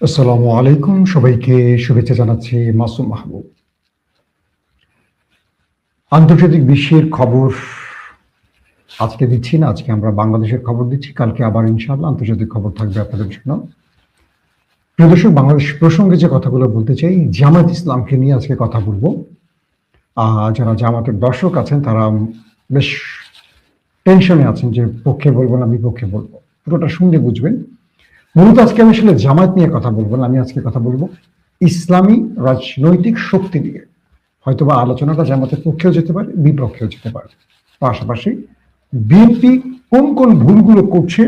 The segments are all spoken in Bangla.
আসসালামু আলাইকুম, সবাইকে শুভেচ্ছা জানাচ্ছি মাসুম মাহবুব। আন্তর্জাতিক বিশ্বের খবর আজকে দিচ্ছি না, আজকে আমরা বাংলাদেশের খবর দিচ্ছি। কালকে আবার ইনশাআল্লাহ আন্তর্জাতিক খবর থাকবে আপনাদের জন্য। প্রিয় দর্শক, বাংলাদেশ প্রসঙ্গে যে কথাগুলো বলতে চাই, জামাত ইসলামকে নিয়ে আজকে কথা বলবো। যারা জামাতের দর্শক আছেন তারা বেশ টেনশনে আছেন যে পক্ষে বলবো না বিপক্ষে বলবো, পুরোটা শুনলে বুঝবেন। মূলত আজকে আমি আসলে জামাত নিয়ে কথা বলবো না, আমি আজকে কথা বলবো ইসলামী রাজনৈতিক শক্তি নিয়ে। হয়তোবা আলোচনাটা জামাতের পক্ষেও যেতে পারে, বিপক্ষেও যেতে পারে। পাশাপাশি বিএনপি কোন কোন ভুলগুলো করছে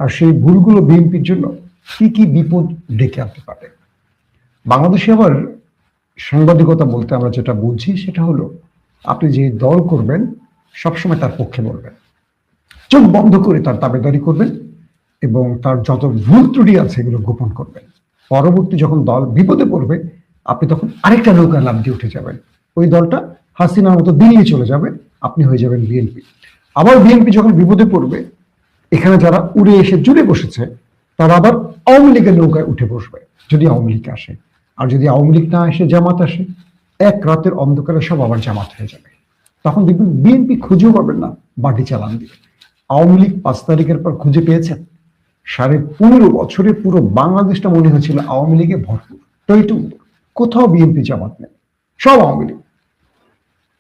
আর সেই ভুলগুলো বিএনপির জন্য কি কি বিপদ ডেকে আনতে পারে। বাংলাদেশে আবার সাংবাদিকতা বলতে আমরা যেটা বুঝি সেটা হলো, আপনি যে দল করবেন সবসময় তার পক্ষে বলবেন, চোখ বন্ধ করে তার দাবিদারি করবেন এবং তার যত ভুল ত্রুটি আছে এগুলো গোপন করবেন। পরবর্তী যখন দল বিপদে পড়বে আপনি তখন আরেকটা নৌকা লাভ দিয়ে উঠে যাবেন, ওই দলটা হাসিনার মতো দিল্লি চলে যাবে, আপনি হয়ে যাবেন বিএনপি। আবার বিএনপি যখন বিপদে পড়বে, এখানে যারা উড়ে এসে জুড়ে বসেছে তারা আবার আওয়ামী লীগের নৌকায় উঠে বসবে যদি আওয়ামী লীগ আসে। আর যদি আওয়ামী লীগ না আসে, জামাত আসে, এক রাতের অন্ধকারে সব আবার জামাত হয়ে যাবে। তখন দেখবেন বিএনপি খুঁজেও পাবেন না বাটি চালান দিয়ে। আওয়ামী লীগ 5 তারিখের পর খুঁজে পেয়েছেন? 15.5 বছরে পুরো বাংলাদেশটা মনে হয়েছিল আওয়ামী লীগে ভরপুর, টইটুম্বুর, কোথাও বিএনপি জামাত নেই, সব আওয়ামী লীগ।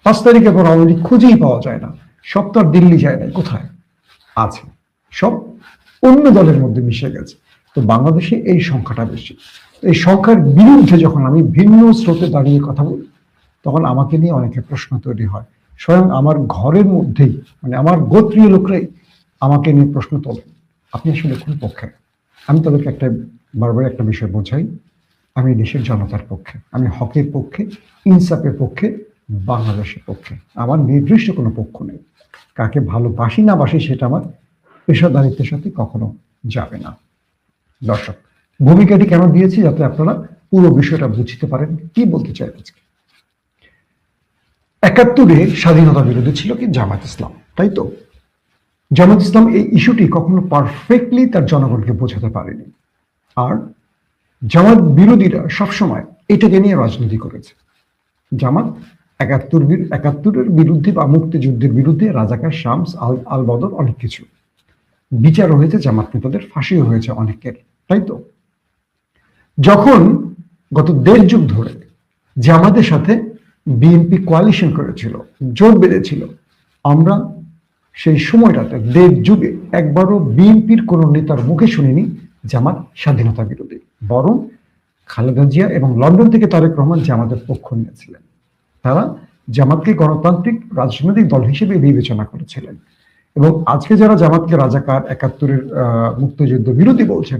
5 তারিখের পর আওয়ামী লীগ খুঁজেই পাওয়া যায় না, সব তো আর দিল্লি যায় না, কোথায় আছে, সব অন্য দলের মধ্যে মিশে গেছে। তো বাংলাদেশে এই সংখ্যাটা বেশি। এই সংখ্যার বিরুদ্ধে যখন আমি ভিন্ন স্রোতে দাঁড়িয়ে কথা বলি, তখন আমাকে নিয়ে অনেকে প্রশ্ন তৈরি হয়। স্বয়ং আমার ঘরের মধ্যেই, মানে আমার গোত্রীয় লোকরাই আমাকে নিয়ে প্রশ্ন তোলেন, আপনি আসলে কোন পক্ষে? আমি তাদেরকে বারবার একটা বিষয় বোঝাই, আমি দেশের জনতার পক্ষে, আমি হকের পক্ষে, ইনসাফের পক্ষে, বাংলাদেশের পক্ষে। আমার নির্দিষ্ট কোনো পক্ষ নেই। কাকে ভালোবাসি না বাসি সেটা আমার পেশাদারিত্বের সাথে কখনো যাবে না। দর্শক, ভূমিকাটি কেন দিয়েছি যাতে আপনারা পুরো বিষয়টা বুঝতে পারেন কি বলতে চাই আজকে। 71-এ স্বাধীনতা বিরোধী ছিল কি জামাত ইসলাম, তাই তো? জামাত ইসলাম এই ইস্যুটি কখনো পারফেক্টলি তার জনগণকে বোঝাতে পারেনি। আর জামাত বিরোধীরা সবসময় এটাকে নিয়ে রাজনীতি করেছে। জামাত 71-এর বিরুদ্ধে বা মুক্তিযুদ্ধের বিরুদ্ধে রাজাকার, শামস, আল বদর, অনেক কিছু বিচার হয়েছে, জামাত নেতাদের ফাঁসিও হয়েছে অনেকের, তাই তো? যখন গত 1.5 যুগ ধরে জামাতের সাথে বিএনপি কোয়ালিশন করেছিল, জোট বেঁধেছিল, আমরা সেই সময়টাতে 1.5 যুগে একবারও বিএনপির কোন নেতার মুখে শুনিনি জামাত স্বাধীনতা বিরোধী। বরং খালেদা জিয়া এবং লন্ডন থেকে তারেক রহমান জামাতের পক্ষ নিয়েছিলেন। তারা জামাতকে গণতান্ত্রিক রাজনৈতিক দল হিসেবে বিবেচনা করেছিলেন। এবং আজকে যারা জামাতকে রাজাকার, 71-এর মুক্তিযুদ্ধ বিরোধী বলছেন,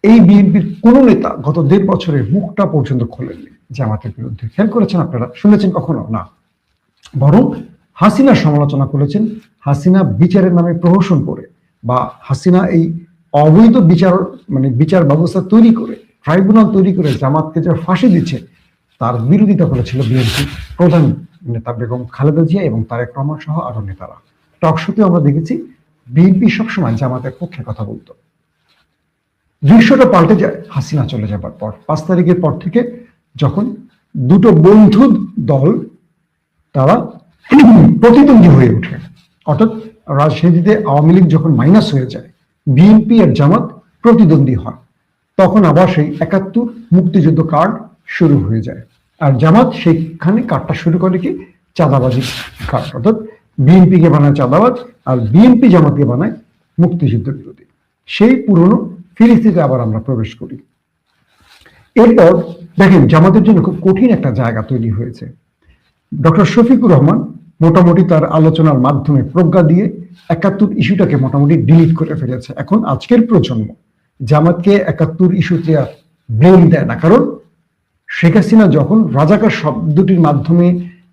এই বিএনপির কোন নেতা গত 1.5 বছরের মুখটা পর্যন্ত খোলেননি জামাতের বিরুদ্ধে। খেয়াল করেছেন আপনারা? শুনেছেন কখনো? না। বরং হাসিনার সমালোচনা করেছেন, হাসিনা বিচারের নামে প্রহসন করে বা হাসিনা এই অবৈধ বিচার ব্যবস্থা তৈরি করে, ট্রাইব্যুনাল তৈরি করে জামাতকে যে ফাঁসি দিচ্ছে তার বিরোধিতা করেছিল বিএনপি প্রধান নেতা বেগম খালেদা জিয়া এবং তারেক রহমান সহ আরো নেতারা। টকশোতে আমরা দেখেছি বিএনপি সবসময় জামাতের পক্ষে কথা বলতো। দৃশ্যটা পাল্টে যায় হাসিনা চলে যাবার পর। 5 তারিখের পর থেকে যখন দুটো বন্ধু দল তারা প্রতিদ্বন্দ্বী হয়ে ওঠে, অর্থাৎ রাজনীতিতে আওয়ামী লীগ যখন মাইনাস হয়ে যায়, বিএনপি আর জামাত প্রতিদ্বন্দ্বী হয়, তখন আবার সেই 71 মুক্তিযুদ্ধ কার্ড শুরু হয়ে যায়। আর জামাত সেইখানে কার্ডটা শুরু করে কি চাঁদাবাজি কার্ড, অর্থাৎ বিএনপি কে বানায় চাঁদাবাজ আর বিএনপি জামাতকে বানায় মুক্তিযুদ্ধ বিরোধী। সেই পুরনো ফিরিস্তিতে আবার আমরা প্রবেশ করি। এরপর দেখেন জামাতের জন্য খুব কঠিন একটা জায়গা তৈরি হয়েছে। ডক্টর শফিকুর রহমান মোটামুটি তার আলোচনার মাধ্যমে প্রজ্ঞা দিয়ে 71 ইস্যুটাকে মোটামুটি ডিলিট করে ফেলেছে। এখন আজকের প্রজন্ম জামাতকে 71 ইস্যুতে ব্লেম দেয় না, কারণ শেখ হাসিনা যখন রাজাকার শব্দটির মাধ্যমে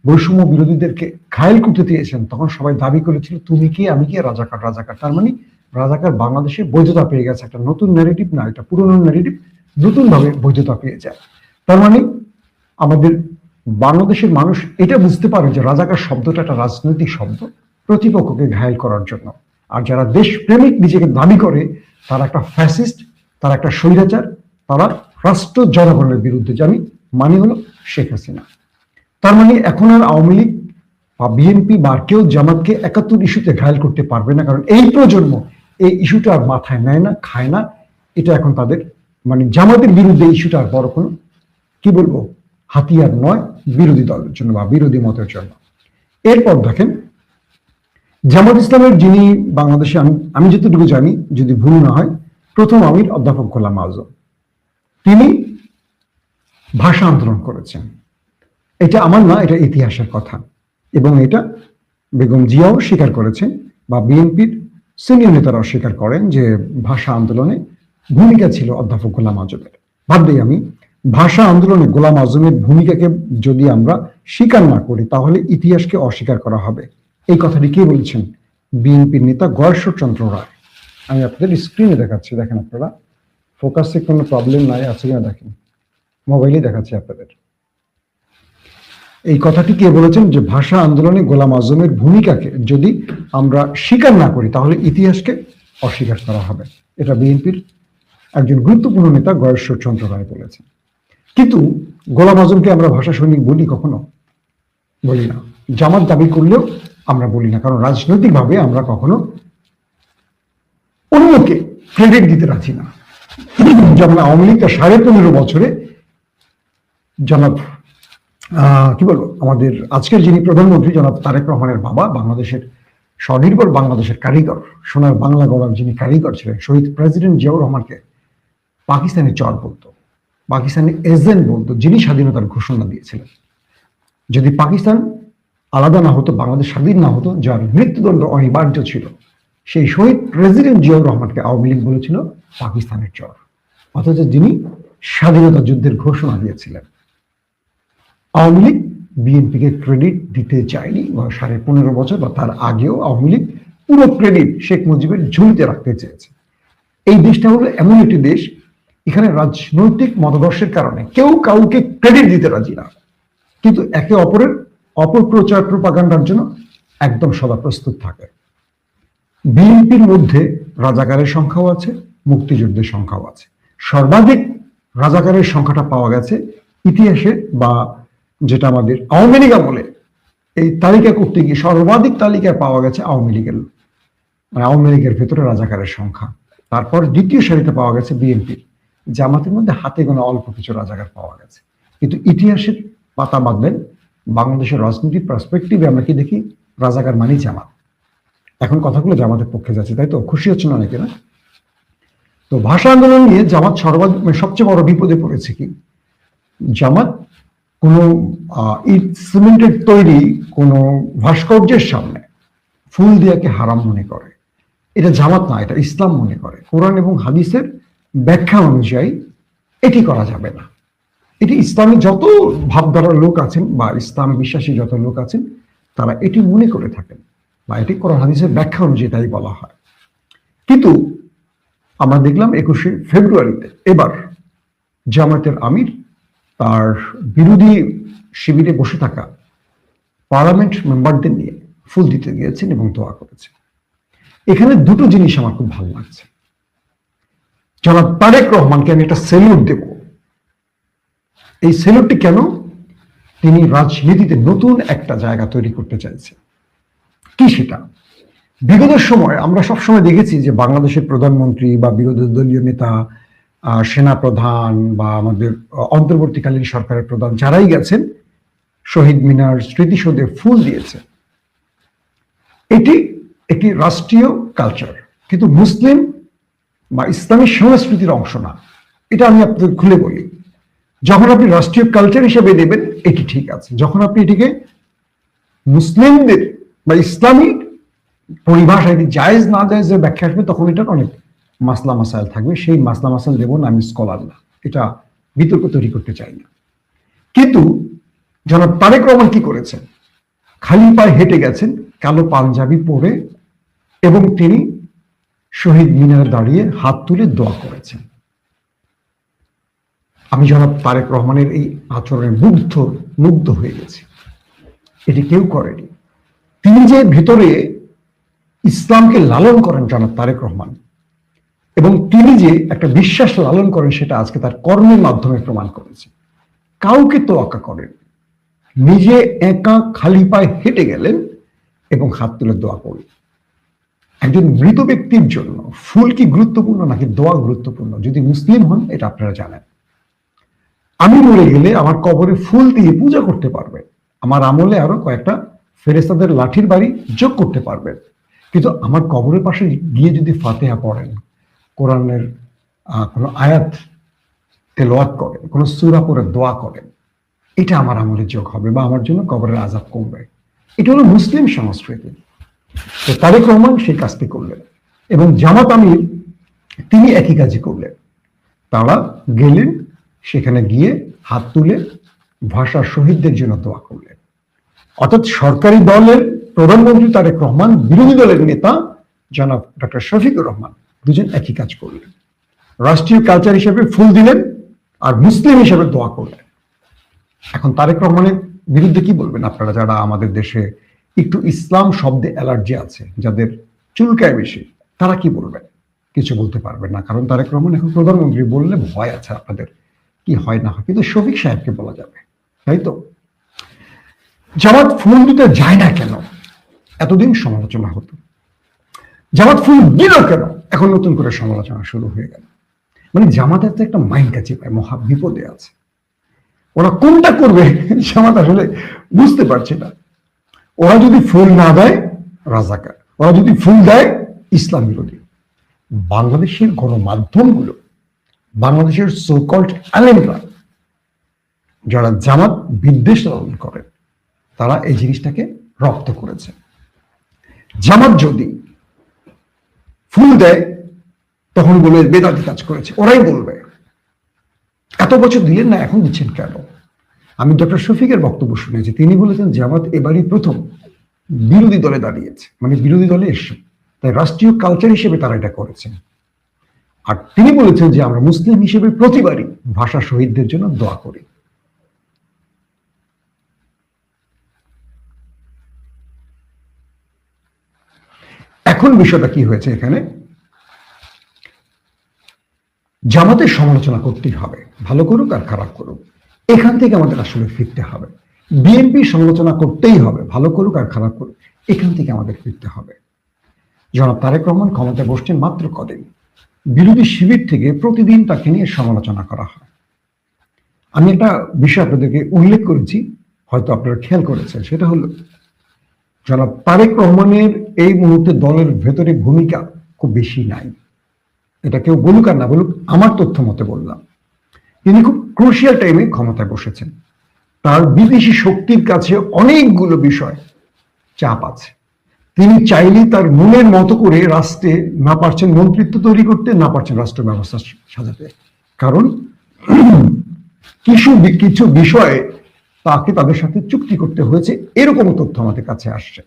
বৈষম্য বিরোধীদেরকে ঘায়েল করতে চেয়েছেন, তখন সবাই দাবি করেছিল তুমি কি আমি কি, রাজাকার রাজাকার। তার মানে রাজাকার বাংলাদেশে বৈধতা পেয়ে গেছে, একটা নতুন ন্যারেটিভ না, এটা পুরনো ন্যারেটিভ নতুন ভাবে বৈধতা পেয়ে যায়। তার মানে আমাদের বাংলাদেশের মানুষ এটা বুঝতে পারে যে রাজাকার শব্দটা একটা রাজনৈতিক শব্দ প্রতিপক্ষকে ঘায়েল করার জন্য। আর যারা দেশপ্রেমিক নিজেকে দাবি করে তারা একটা ফ্যাসিস্ট, তারা একটা স্বৈরাচার, তারা রাষ্ট্র জনগণের বিরুদ্ধে, জানি মানে হলো শেখ হাসিনা। তার মানে এখন আর আওয়ামী লীগ বা বিএনপি বা কেউ জামাতকে 71 ইস্যুতে ঘায়ল করতে পারবে না, কারণ এই প্রজন্ম এই ইস্যুটা আর মাথায় নেয় না, খায় না। এটা এখন তাদের মানে জামাতের বিরুদ্ধে ইস্যুটা আর বড় কোনো কি বলবো হাতিয়ার নয় বিরোধী দলের জন্য বা বিরোধী মতের জন্য। এরপর দেখেন জামাত ইসলামের যিনি বাংলাদেশে আমি যতটুকু জানি, যদি ভুল না হয়, প্রথম আমির অধ্যাপক গোলাম আযম, তিনি ভাষা আন্দোলন করেছেন। এটা আমার না, এটা ইতিহাসের কথা, এবং এটা বেগম জিয়াও স্বীকার করেছেন বা বিএনপির সিনিয়র নেতারাও স্বীকার করেন যে ভাষা আন্দোলনে ভূমিকা ছিল অধ্যাপক গোলাম আযমের। ভাবতেই আমি ভাষা আন্দোলনে গোলাম আযমের ভূমিকাকে যদি আমরা স্বীকার না করি তাহলে ইতিহাসকে অস্বীকার করা হবে। এই কথাটি কে বলছেন? বিএনপির নেতা গয়েশ্বরচন্দ্র রায়। আমি আপনাদের স্ক্রিনে দেখাচ্ছি, দেখেন আপনারা, ফোকাসে কোনো প্রবলেম নাই, আছে কিনা দেখেন, মোবাইলে দেখাচ্ছি আপনাদের। এই কথাটি কে বলেছেন যে ভাষা আন্দোলনে গোলাম আযমের ভূমিকাকে যদি আমরা স্বীকার না করি তাহলে ইতিহাসকে অস্বীকার করা হবে। এটা বিএনপির একজন গুরুত্বপূর্ণ নেতা গয়েশ্বরচন্দ্র রায় বলেছেন। কিন্তু গোলাম আযমকে আমরা ভাষা সৈনিক বলি? কখনো বলি না। জামাত দাবি করলেও আমরা বলি না, কারণ রাজনৈতিকভাবে আমরা কখনো অন্যকে ক্রেডিট দিতে রাজি না। যেমন আওয়ামী লীগ 15.5 বছরে জনাব কি বলবো আমাদের আজকের যিনি প্রধানমন্ত্রী জনাব তারেক রহমানের বাবা, বাংলাদেশের স্বনির্ভর বাংলাদেশের কারিগর, সোনার বাংলা গড়ার যিনি কারিগর ছিলেন, শহীদ প্রেসিডেন্ট জিয়াউর রহমানকে পাকিস্তানি চর বলতো, পাকিস্তানি এজেন্ট বলতো, যিনি স্বাধীনতার ঘোষণা দিয়েছিলেন। যদি পাকিস্তান আলাদা না হতো, বাংলাদেশ স্বাধীন না হতো, যার মৃত্যুদণ্ড অনিবার্য ছিল, সেই শহীদ প্রেসিডেন্ট জিয়াউর রহমানকে আওয়ামী লীগ বলেছিল পাকিস্তানের চর, অথচ যিনি স্বাধীনতা যুদ্ধের ঘোষণা দিয়েছিলেন। আওয়ামী লীগ বিএনপিকে ক্রেডিট দিতে চায়নি, 15.5 বছর বা তার আগেও আওয়ামী লীগ পুরো ক্রেডিট শেখ মুজিবের ঝুলিতে রাখতে চেয়েছে। এই দেশটা হলো এমন একটি দেশ, এখানে রাজনৈতিক মতাদর্শের কারণে কেউ কাউকে ক্রেডিট দিতে রাজি না, কিন্তু একে অপরের অপপ্রচার প্রপাগান্ডার জন্য একদম সদা প্রস্তুত থাকে। বিএনপির মধ্যে রাজাকারের সংখ্যাও আছে, মুক্তিযুদ্ধের সংখ্যাও আছে। সর্বাধিক রাজাকারের সংখ্যাটা পাওয়া গেছে ইতিহাসে, বা যেটা আমাদের আওয়ামী লীগ আমলে এই তালিকা করতে গিয়ে সর্বাধিক তালিকায় পাওয়া গেছে আওয়ামী লীগের, মানে আওয়ামী লীগের ভেতরে রাজাকারের সংখ্যা। তারপর দ্বিতীয় সারিতে পাওয়া গেছে বিএনপির, জামাতের মধ্যে হাতে গোনা অল্প কিছু রাজাকার পাওয়া গেছে। কিন্তু ইতিহাসের পাতা বাঁধলেন বাংলাদেশের রাজনীতির পার্সপেক্টিভে আমরা কি দেখি? রাজাকার মানেই জামাত। এখন কথাগুলো জামাতের পক্ষে যাচ্ছে, তাই তো? খুশি হচ্ছে না অনেকে, না? তো ভাষা আন্দোলন নিয়ে জামাত সবচেয়ে বড় বিপদে পড়েছে কি? জামাত কোনো ইট সিমেন্টের তৈরি কোনো ভাস্কর্যের সামনে ফুল দিয়াকে হারাম মনে করে। এটা জামাত না, এটা ইসলাম মনে করে। কোরআন এবং হাদিসের ব্যাখ্যা অনুযায়ী এটি করা যাবে না। এটি ইসলামী যত ভাবধারার লোক আছেন বা ইসলাম বিশ্বাসী যত লোক আছেন তারা এটি মনে করে থাকেন, বা এটি কোরআন হাদিসের ব্যাখ্যা অনুযায়ী তাই বলা হয়। কিন্তু আমরা দেখলাম 21শে ফেব্রুয়ারিতে এবার জামাতের আমির তার বিরোধী শিবিরে বসে থাকা পার্লামেন্ট মেম্বারদের নিয়ে ফুল দিতে গিয়েছেন এবং দোয়া করেছেন। এখানে দুটো জিনিস আমার খুব ভালো লাগছে। জনাব তারেক রহমানকে আমি একটা সেলুট দেব। এই সেলুটটি কেন? তিনি রাজনীতিতে নতুন একটা জায়গা তৈরি করতে চাইছেন। কি সেটা? বিগত সময় আমরা সবসময় দেখেছি যে বাংলাদেশের প্রধানমন্ত্রী বা বিরোধী দলীয় নেতা, সেনা প্রধান বা আমাদের অন্তর্বর্তীকালীন সরকারের প্রধান যারাই গেছেন শহীদ মিনার স্মৃতিসৌধে ফুল দিয়েছে। এটি একটি রাষ্ট্রীয় কালচার, কিন্তু মুসলিম বা ইসলামী সংস্কৃতির অংশ না। এটা আমি আপনাদের খুলে বলি। যখন আপনি রাষ্ট্রীয় কালচার হিসেবে দেবেন এটি ঠিক আছে, যখন আপনি এটিকে মুসলিমদের বা ইসলামী পরিভাষায় জায়েজ না জায়েজের ব্যাখ্যা আসবে তখন এটার অনেক মাসলা মাসাইল থাকবে। সেই মাসলা মাসাইল দেব না, আমি স্কলার না, এটা বিতর্ক তৈরি করতে চাই না। কিন্তু জনাব তারেক রহমান কি করেছেন? খালি পায়ে হেঁটে গেছেন কালো পাঞ্জাবি পরে, এবং তিনি শহীদ মিনারে দাঁড়িয়ে হাত তুলে দোয়া করেছেন। আমি জনাব তারেক রহমানের এই আচরণে মুগ্ধ হয়ে গেছি। এটি কেউ করেনি। তিনি যে ভেতরে ইসলামকে লালন করেন জনাব তারেক রহমান, এবং তিনি যে একটা বিশ্বাস লালন করেন সেটা আজকে তার কর্মের মাধ্যমে প্রমাণ করেছে। কাউকে তোয়াক্কা করেন, নিজে একা খালি পায়ে হেঁটে গেলেন এবং হাত তুলে দোয়া করলেন। একজন মৃত ব্যক্তির জন্য ফুল কি গুরুত্বপূর্ণ নাকি দোয়া গুরুত্বপূর্ণ? যদি মুসলিম হন এটা আপনারা জানেন। আমি মরে গেলে আমার কবরে ফুল দিয়ে পূজা করতে পারবে, আমার আমলে আরো কয়েকটা ফেরেশতাদের লাঠির বাড়ি যোগ করতে পারবেন, কিন্তু আমার কবরের পাশে গিয়ে যদি ফাতিহা পড়েন, কোরআনের কোনো আয়াত তেলাওয়াত করেন, কোনো সূরা পড়ে দোয়া করেন, এটা আমার আমলে যোগ হবে বা আমার জন্য কবরের আযাব কমবে। এটা হলো মুসলিম সংস্কৃতি। তো তারেক রহমান সেই কাজটি করলেন এবং জামাত আমির তিনি একই কাজই করলেন। তারা গেলেন, সেখানে গিয়ে হাত তুলে ভাষা শহীদদের জন্য দোয়া করলেন। অর্থাৎ সরকারি দলের প্রধানমন্ত্রী তারেক রহমান, বিরোধী দলের নেতা জনাব ডক্টর শফিকুর রহমান, দুজন একই কাজ করলেন। রাষ্ট্রীয় কালচার হিসেবে ফুল দিলেন আর মুসলিম হিসেবে দোয়া করলেন। এখন তারেক রহমানের বিরুদ্ধে কি বলবেন আপনারা, যারা আমাদের দেশে একটু ইসলাম শব্দে অ্যালার্জি আছে, যাদের চুলকায় বেশি, তারা কি বলবেন? কিছু বলতে পারবেন না, কারণ তারেক রহমান এখন প্রধানমন্ত্রী, বললে ভয় আছে আপনাদের কি হয় না হয়, কিন্তু শফিক সাহেবকে বলা যাবে, তাই তো? জামাত ফুল দিতে যায় না কেন? এতদিন সমালোচনা হতো। জামাত ফুল দিল কেন? এখন নতুন করে সমালোচনা শুরু হয়ে গেল। মানে জামাতের তো একটা মাইন্ড কাছে পায়, মহা বিপদে আছে। ওরা কোনটা করবে জামাত আসলে বুঝতে পারছে না। ওরা যদি ফুল না দেয় রাজাকার, ওরা যদি ফুল দেয় ইসলাম বিরোধী। বাংলাদেশের গণমাধ্যমগুলো, বাংলাদেশের সোকল্ড আলেমরা যারা জামাত বিদ্বেষ লালন করেন, তারা এই জিনিসটাকে রপ্ত করেছে। জামাত যদি ফুল দেয় তখন বলে বেদাতি কাজ করেছে, ওরাই বলবে। এত বছর দিলেন না, এখন দিচ্ছেন কেন? আমি ডক্টর শফিকের বক্তব্য শুনেছি, তিনি বলেছেন জামাত এবারই প্রথম বিরোধী দলে দাঁড়িয়েছে, মানে বিরোধী দলে এসে, তাই রাষ্ট্রীয় কালচার হিসেবে তারা এটা করেছেন। আর তিনি বলেছেন যে আমরা মুসলিম হিসেবে প্রতিবারই ভাষা শহীদদের জন্য দোয়া করি। এখন বিষয়টা কি হয়েছে, এখানে জামাতের সমালোচনা করতেই হবে, ভালো করুক আর খারাপ করুক, এখান থেকে আমাদের আসলে ফিরতে হবে। বিএনপি সমালোচনা করতেই হবে, ভালো করুক আর খারাপ করুক, এখান থেকে আমাদের ফিরতে হবে। জনাব তারেক রহমান ক্ষমতায় বসছেন মাত্র কদিন, বিরোধী শিবির থেকে প্রতিদিন তাকে নিয়ে সমালোচনা করা হয়। আমি একটা বিষয় আপনাদেরকে উল্লেখ করেছি, হয়তো আপনারা খেয়াল করেছেন, সেটা হলো জনাব তারেক রহমানের এই মুহূর্তে দলের ভেতরে ভূমিকা খুব বেশি নাই। এটা কেউ বলুক আর না বলুক, আমার তথ্য মতে বললাম, তিনি খুব ক্রুশিয়াল টাইমে ক্ষমতায় বসেছেন। তার বিদেশি শক্তির কাছে অনেকগুলো বিষয় চাপ আছে। তিনি চাইলে তার মনের মতো করে রাষ্ট্রে না পারছেন মন্ত্রিত্ব তৈরি করতে, না পারছেন রাষ্ট্র ব্যবস্থা সাজাতে, কারণ কিছু বিষয়ে তাকে তাদের সাথে চুক্তি করতে হয়েছে, এরকম তথ্য আমাদের কাছে আসছে।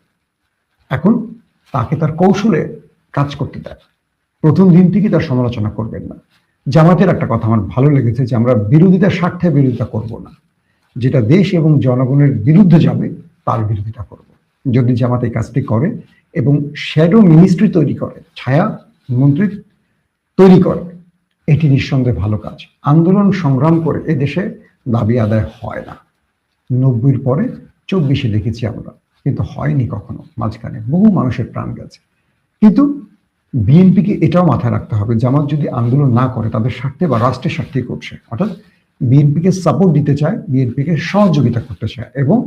এখন তাকে তার কৌশলে কাজ করতে দেয়, প্রথম দিন থেকে তার সমালোচনা করবেন না। জামাতের একটা কথা আমার ভালো লেগেছে, যে আমরা বিরোধিতার স্বার্থে বিরোধিতা করব না, যেটা দেশ এবং জনগণের বিরুদ্ধে যাবে তার বিরোধিতা করব। যদি জামাত এই কাজটি করে এবং শ্যাডো মিনিস্ট্রি তৈরি করে, ছায়া মন্ত্রী তৈরি করে, এটি নিঃসন্দেহে ভালো কাজ। আন্দোলন সংগ্রাম করে এ দেশে দাবি আদায় হয় না। 90-র পরে 24-এ দেখেছি আমরা, কিন্তু হয়নি কখনো। মাঝখানে বহু মানুষের প্রাণ গেছে। কিন্তু বিএনপিকে এটাও মাথায় রাখতে হবে, জামাত যদি আন্দোলন না করে তাদের স্বার্থে বা রাষ্ট্রের স্বার্থে করছে, অর্থাৎ বিএনপিকে সাপোর্ট দিতে চায়, বিএনপিকে সহযোগিতা করতে চায় এবং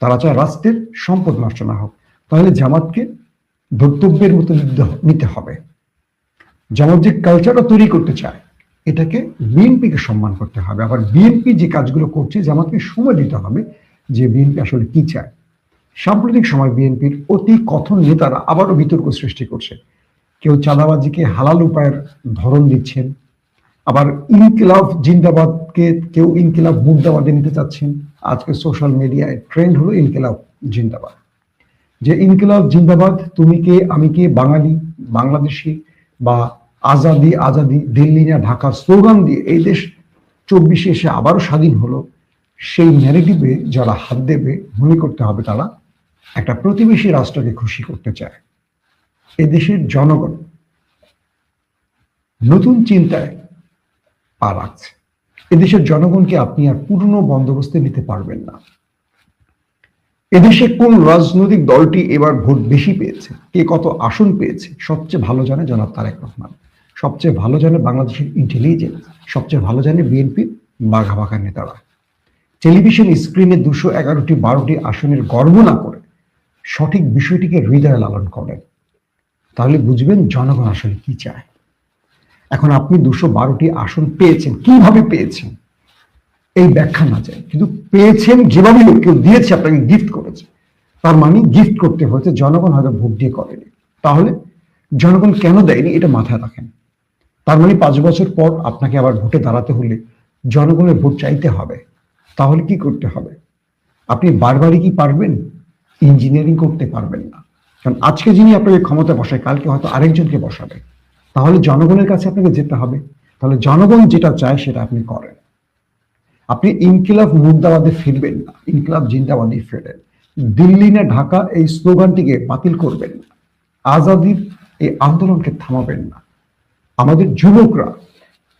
তারা চায় রাষ্ট্রের সম্পদ নষ্ট না হোক, তাহলে জামাতকে ধর্তব্যের মতো নিতে হবে। জামাত যে কালচারটা তৈরি করতে চায়, এটাকে বিএনপিকে সম্মান করতে হবে। আবার বিএনপি যে কাজগুলো করছে, জামাতকে সময় দিতে হবে যে বিএনপি আসলে কি চায়। সাম্প্রতিক সময় বিএনপির অতি কথন নেতারা আবারও বিতর্ক সৃষ্টি করছে। কেউ চাঁদাবাজিকে হালাল উপায়ের ধরন দিচ্ছেন, আবার ইনকিলাব জিন্দাবাদকে কেউ ইনকিলাব মুর্দাবাদে নিতে চাচ্ছেন। আজকে সোশ্যাল মিডিয়ায় ট্রেন্ড হলো ইনকিলাব জিন্দাবাদ, যে ইনকিলাব জিন্দাবাদ, তুমি কে আমি কে, বাঙালি বাংলাদেশি বা আজাদি আজাদি, দিল্লি না ঢাকা স্লোগান দিয়ে এই দেশ 24-এ এসে আবারও স্বাধীন হলো। সেই ন্যারেটিভে যারা হাত দেবে, মনে করতে হবে তারা একটা প্রতিবেশী রাষ্ট্রকে খুশি করতে চায়। এদেশের জনগণ নতুন চিন্তায় পা রাখছে। এদেশের জনগণকে আপনি আর পুরনো বন্দোবস্তে নিতে পারবেন না। এদেশে কোন রাজনৈতিক দলটি এবার ভোট বেশি পেয়েছে, কে কত আসন পেয়েছে, সবচেয়ে ভালো জানে জনাব তারেক রহমান, সবচেয়ে ভালো জানে বাংলাদেশের ইন্টেলিজেন্স, সবচেয়ে ভালো জানে বিএনপি বাঘা বাঘা নেতারা। টেলিভিশন স্ক্রিনে 211টি 12টি আসনের গর্ব না করে সঠিক বিষয়টিকে হৃদয়ে লালন করেন, তাহলে বুঝবেন জনগণ আসলে কি চায়। এখন আপনি 212টি আসন পেয়েছেন, কিভাবে পেয়েছেন এই ব্যাখ্যা না যায়, কিন্তু পেয়েছেন যেভাবে কেউ দিয়েছে, আপনাকে গিফট করেছে, তার মানে গিফট করতে হয়েছে, জনগণ হয়তো ভোট দিয়ে করেনি। তাহলে জনগণ কেন দেয়নি এটা মাথায় রাখেন। তার মানে 5 বছর পর আপনাকে আবার ভোটে দাঁড়াতে হলে জনগণের ভোট চাইতে হবে। তাহলে কি করতে হবে? আপনি বারবারই কি পারবেন? ইঞ্জিনিয়ারিং করতে পারবেন না, কারণ আজকে যিনি আপনাকে ক্ষমতা বসায় কালকে হয়তো আরেকজনকে বসাবে। তাহলে জনগণের কাছে আপনাকে যেতে হবে। তাহলে জনগণ যেটা চায় সেটা আপনি করেন। আপনি ইনকিলাব মুর্দাবাদে ফিরবেন না, ইনকিলাব জিন্দাবাদে ফেরেন। দিল্লি না ঢাকা এই স্লোগানটিকে বাতিল করবেন না, আজাদির এই আন্দোলনকে থামাবেন না। আমাদের যুবকরা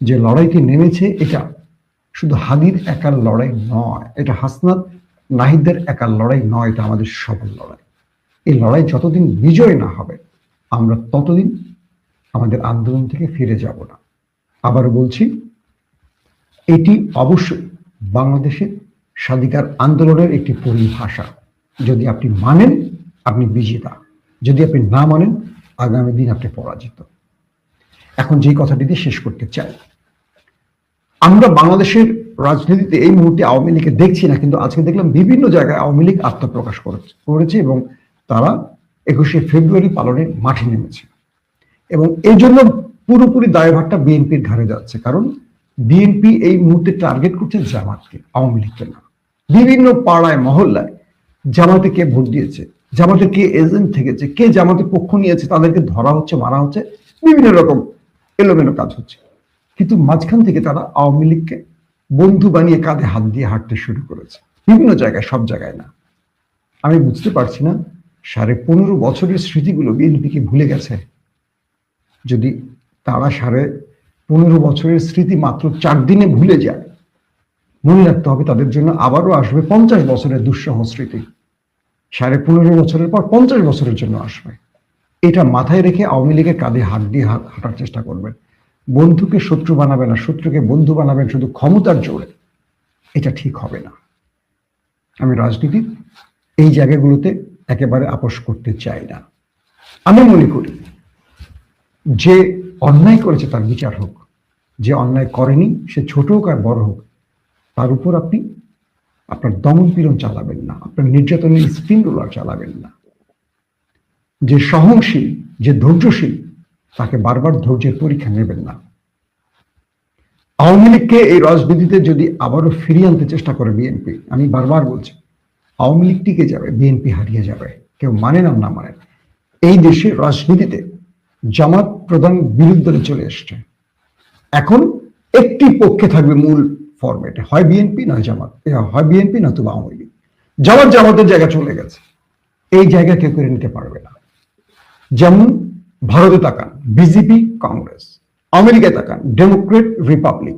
যে লড়াইতে নেমেছে, এটা শুধু হাদির একার লড়াই নয়, এটা হাসনাত নাহিদদের একার লড়াই নয়, এটা আমাদের সবার লড়াই। এই লড়াই যতদিন বিজয় না হবে আমরা ততদিন আমাদের আন্দোলন থেকে ফিরে যাব না। আবার বলছি, এটি অবশ্যই বাংলাদেশের স্বাধিকার আন্দোলনের একটি পরিভাষা। যদি আপনি মানেন আপনি বিজেতা, যদি আপনি না মানেন আগামী দিন আপনি পরাজিত। এখন যেই কথাটি দিয়ে শেষ করতে চাই, আমরা বাংলাদেশের রাজনীতিতে এই মুহূর্তে আওয়ামী লীগকে দেখছি না, কিন্তু আজকে দেখলাম বিভিন্ন জায়গায় আওয়ামী লীগ আত্মপ্রকাশ করেছে এবং তারা 21শে ফেব্রুয়ারি পালনে মাঠে নেমেছে। এবং এই জন্য পুরোপুরি দায়ভারটা বিএনপির ঘাড়ে যাচ্ছে, কারণ বিএনপি এই মুহূর্তে টার্গেট করছে জামাতকে, আওয়ামী লীগকে না। বিভিন্ন পাড়ায় মহল্লায় জামাতে কে ভোট দিয়েছে, জামাতে কে এজেন্ট থেকেছে, কে জামাতে পক্ষ নিয়েছে, তাদেরকে ধরা হচ্ছে, মারা হচ্ছে, বিভিন্ন রকম এলোমেলো কাজ হচ্ছে। কিন্তু মাঝখান থেকে তারা আওয়ামী লীগকে বন্ধু বানিয়ে কাঁধে হাত দিয়ে হাঁটতে শুরু করেছে, বিভিন্ন জায়গায়, সব জায়গায় না। আমি বুঝতে পারছি না 15.5 বছরের স্মৃতিগুলো বিএনপিকে ভুলে গেছে। যদি তারা 15.5 বছরের স্মৃতি মাত্র 4 দিনে ভুলে যায়, মনে রাখতে হবে তাদের জন্য আবারও আসবে 50 বছরের দুঃসহ স্মৃতি। 15.5 বছরের পর 50 বছরের জন্য আসবে। এটা মাথায় রেখে আওয়ামী লীগের কাঁধে হাত দিয়ে হাঁটার চেষ্টা করবেন। বন্ধুকে শত্রু বানাবেন না, শত্রুকে বন্ধু বানাবেন শুধু ক্ষমতার জোরে, এটা ঠিক হবে না। আমি রাজনীতির এই জায়গাগুলোতে একেবারে আপোষ করতে চাই না। আমি মনে করি যে অন্যায় করেছে তার বিচার হোক, যে অন্যায় করেনি সে ছোট হোক আর বড় হোক, তার উপর আপনি আপনার দমন পীড়ন চালাবেন না, আপনার নির্যাতনের স্পিন রোলার চালাবেন না। যে সহনশীল, যে ধৈর্যশীল, তাকে বারবার ধৈর্যের পরীক্ষা নেবেন না। আওয়ামী লীগকে এই রাজনীতিতে যদি আবারও ফিরিয়ে আনতে চেষ্টা করে বিএনপি, আমি বারবার বলছি আওয়ামী লীগ টিকে যাবে, বিএনপি হারিয়ে যাবে, কেউ মানেন আর না মানেন। এই দেশের রাজনীতিতে জামাত প্রধান বিরোধী দলে চলে এসছে। এখন একটি পক্ষে থাকবে মূল ফরম্যাটে, হয় বিএনপি না জামাত, হয় বিএনপি না তো আওয়ামী লীগ। জামাতের জায়গা চলে গেছে, এই জায়গা কেউ করে নিতে পারবে না। যেমন ভারতে তাকান, বিজেপি কংগ্রেস, আমেরিকায় তাকান ডেমোক্রেট রিপাবলিক,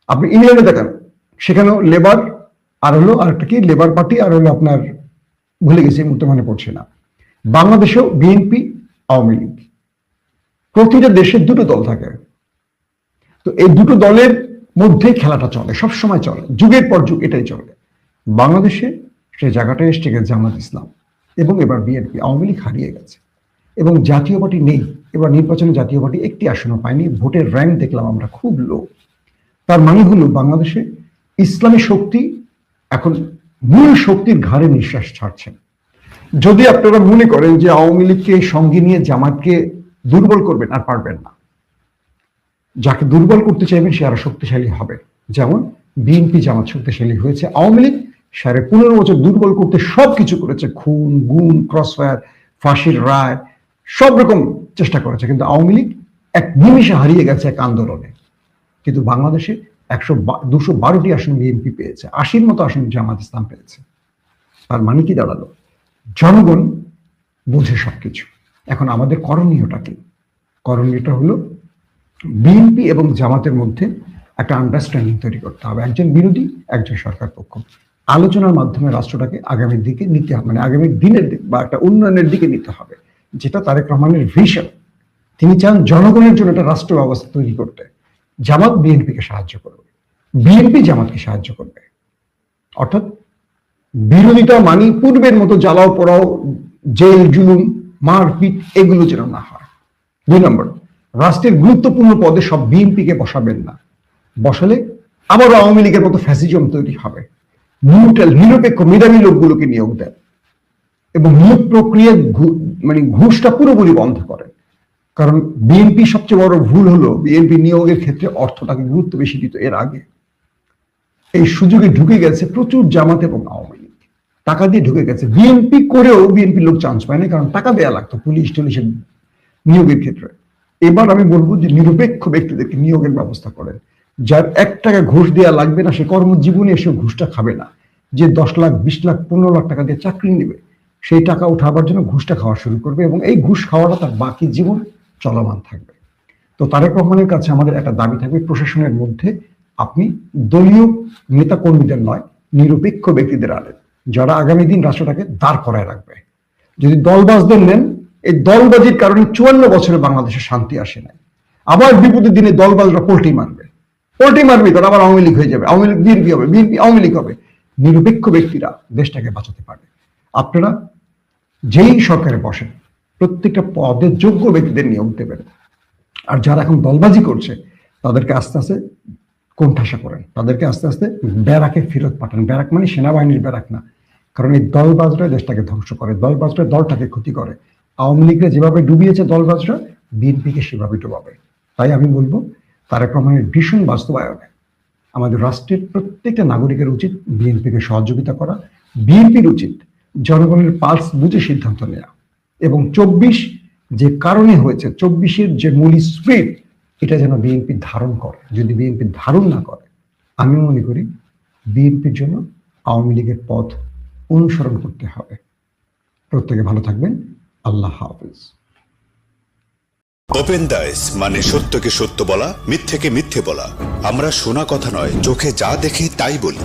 আপনি ইংল্যান্ডে তাকান সেখানেও লেবার আর হলো আরেকটা কি লেবার পার্টি আর হলো আপনার ভুলে গেছি মুহূর্তে মনে পড়ছে না। বাংলাদেশেও বিএনপি আওয়ামী লীগ, প্রতিটা দেশে দুটো দল থাকে। তো এই দুটো দলের মধ্যে খেলাটা চলে, সব সময় চলে, যুগের পর যুগ এটাই চলে। বাংলাদেশে সেই জায়গাটা এসছে জামাত ইসলাম এবং এবার বিএনপি। আওয়ামী লীগ হারিয়ে গেছে এবং জাতীয় পার্টি নেই। এবার নির্বাচনে জাতীয় পার্টি একটি আসনও পায়নি, ভোটের র্যাঙ্ক দেখলাম আমরা খুব লো। তার মানে হলো বাংলাদেশে ইসলামী শক্তি এখন মূল শক্তির ঘাড়ে নিঃশ্বাস ছাড়ছেন। যদি আপনারা মনে করেন যে আওয়ামী লীগকে সঙ্গে নিয়ে জামাতকে দুর্বল করবেন, আর পারবেন না। যাকে দুর্বল করতে চাইবেন সে আরো শক্তিশালী হবে। যেমন বিএনপি জামাত শক্তিশালী হয়েছে, আওয়ামী লীগ 15.5 বছর দুর্বল করতে সবকিছু করেছে, খুন গুম ক্রসফায়ার ফাঁসির রায় সব রকম চেষ্টা করেছে, কিন্তু আওয়ামী লীগ এক নিমিষে হারিয়ে গেছে এক আন্দোলনে। কিন্তু বাংলাদেশে 212টি আসন বিএনপি পেয়েছে, 80-র মতো আসন জামাত ইসলাম পেয়েছে। তার মানে কি দাঁড়ালো? জনগণ বোঝে সবকিছু। এখন আমাদের করণীয়টা কি? করণীয়টা হলো বিএনপি এবং জামাতের মধ্যে একটা আন্ডারস্ট্যান্ডিং তৈরি করতে হবে, একজন বিরোধী একজন সরকার পক্ষ, আলোচনার মাধ্যমে রাষ্ট্রটাকে আগামীর দিকে নিতে হবে, মানে আগামী দিনের দিকে বা একটা উন্নয়নের দিকে নিতে হবে, যেটা তারেক রহমানের ভিশন। তিনি চান জনগণের জন্য একটা রাষ্ট্র ব্যবস্থা তৈরি করতে। জামাত বিএনপিকে সাহায্য করবে, বিএনপি জামাতকে সাহায্য করবে। অর্থাৎ বিরোধিতা মানি পূর্বের মতো জ্বালাও পোড়াও, জেল জুলুম মারপিট এগুলো যেন না হয়। 2 নম্বর, রাষ্ট্রের গুরুত্বপূর্ণ পদে সব বিএনপিকে বসাবেন না, বসালে আবারও আওয়ামী লীগের মতো ফ্যাসিজম তৈরি হবে। নিউট্রাল নিরপেক্ষ মেধাবী লোকগুলোকে নিয়োগ দেন এবং নিয়োগ প্রক্রিয়া মানে ঘুষটা পুরোপুরি বন্ধ করেন। কারণ বিএনপি সবচেয়ে বড় ভুল হলো বিএনপি নিয়োগের ক্ষেত্রে অর্থটাকে গুরুত্ব বেশি দিত এর আগে। এই সুযোগে ঢুকে গেছে প্রচুর জামাত এবং আওয়ামী লীগ, টাকা দিয়ে ঢুকে গেছে। বিএনপি করেও বিএনপি লোক চান্স পায় না, কারণ টাকা দেয়া লাগতো পুলিশ টুলিশের নিয়োগের ক্ষেত্রে। এবার আমি বলবো যে নিরপেক্ষ ব্যক্তিদেরকে নিয়োগের ব্যবস্থা করেন। যার 1 টাকা ঘুষ দেওয়া লাগবে না, সে কর্মজীবনে এসে ঘুষটা খাবে না। যে 10 লাখ 20 লাখ 15 লাখ টাকা দিয়ে চাকরি নেবে, সেই টাকা উঠাবার জন্য ঘুষটা খাওয়া শুরু করবে এবং এই ঘুষ খাওয়াটা তার বাকি জীবন চলমান থাকবে। তো তারেক রহমানের কাছে আমাদের একটা দাবি থাকবে, প্রশাসনের মধ্যে আপনি দলীয় নেতা কর্মীদের নয়, নিরপেক্ষ ব্যক্তিদের আনেন, যারা আগামী দিন রাষ্ট্রটাকে দাঁড় করায় রাখবে। যদি দলবাজদের নেন, এই দলবাজির কারণে 54 বছরে বাংলাদেশে শান্তি আসে নাই। আবার বিপদের দিনে দলবাজরা পোল্টি মারবে, তারা আবার আওয়ামী লীগ হয়ে যাবে, আওয়ামী লীগ বিএনপি হবে, বিএনপি আওয়ামী লীগ হবে। নিরপেক্ষ ব্যক্তিরা দেশটাকে বাঁচাতে পারে। আপনারা যেই সরকারে বসেন, প্রত্যেকটা পদের যোগ্য ব্যক্তিদের নিয়োগ দেবেন। আর যারা এখন দলবাজি করছে তাদেরকে আস্তে আস্তে কোণঠাসা করেন, তাদেরকে আস্তে আস্তে ব্যারাকে ফেরত পাঠান। ব্যারাক মানে সেনাবাহিনীর ব্যারাক না, কারণ এই দলবাজরা দেশটাকে ধ্বংস করে, দলবাজরা দলটাকে ক্ষতি করে। আওয়ামী লীগরা যেভাবে ডুবিয়েছে দলবাজরা, বিএনপিকে সেভাবে ডুবাবে। তাই আমি বলবো, তারেক রহমানের ভীষণ বাস্তবায়নে আমাদের রাষ্ট্রের প্রত্যেকটা নাগরিকের উচিত বিএনপিকে সহযোগিতা করা। বিএনপির উচিত জনগণের পালস বুঝে সিদ্ধান্ত নেওয়া এবং 24 যে কারণে হয়েছে, 24-এর যে মূল স্পিরিট, এটা যেন বিএনপি ধারণ করে। যদি বিএনপি ধারণ না করে, আমি মনে করি বিএনপির জন্য আওয়ামী লীগের পথ অনুসরণ করতে হবে। প্রত্যেকে ভালো থাকবেন। আল্লাহ হাফিজ। ওপেন দাইস মানে সত্যকে সত্য বলা, মিথ্যেকে মিথ্যে বলা। আমরা শোনা কথা নয়, চোখে যা দেখি তাই বলি।